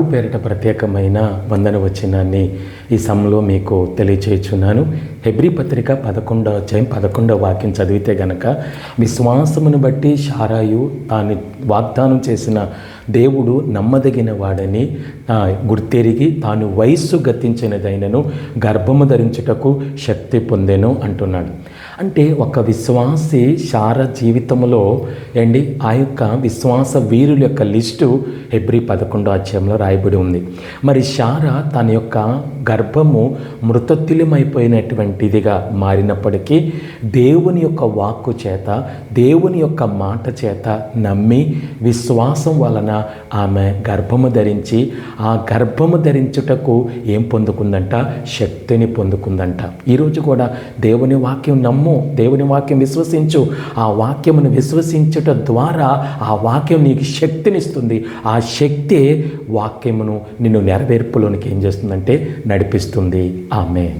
పేరిట ప్రత్యేకమైన వందన వచనాన్ని ఈ సమయంలో మీకు తెలియచేయుచున్నాను. హెబ్రీ పత్రిక 11వ అధ్యాయం 11వ వాక్యం చదివితే గనక, విశ్వాసమును బట్టి శారాయు తాను వాగ్దానం చేసిన దేవుడు నమ్మదగిన వాడని గుర్తెరిగి తాను వయస్సు గతించినదైనను గర్భము ధరించుటకు శక్తి పొందెను అంటున్నాడు. అంటే ఒక విశ్వాసి శారా జీవితంలో ఆ యొక్క విశ్వాస వీరుల యొక్క లిస్టు హెబ్రీ 11వ అధ్యాయంలో రాయబడి ఉంది. మరి శారా తన యొక్క గర్భము మృతతుల్యమైపోయినటువంటిదిగా మారినప్పటికీ దేవుని యొక్క వాక్కు చేత, దేవుని యొక్క మాట చేత నమ్మి విశ్వాసం వలన ఆమె గర్భము ధరించి, ఆ గర్భము ధరించుటకు ఏం పొందుకుందంట? శక్తిని పొందుకుందంట. ఈరోజు కూడా దేవుని వాక్యం నమ్ము, దేవుని వాక్యం విశ్వసించు. ఆ వాక్యమును విశ్వసించుట ద్వారా ఆ వాక్యం నీకు శక్తినిస్తుంది. ఆ శక్తే వాక్యమును నిన్ను నెరవేర్పులోనికి ఏం చేస్తుందంటే నడిపిస్తుంది. ఆమేన్.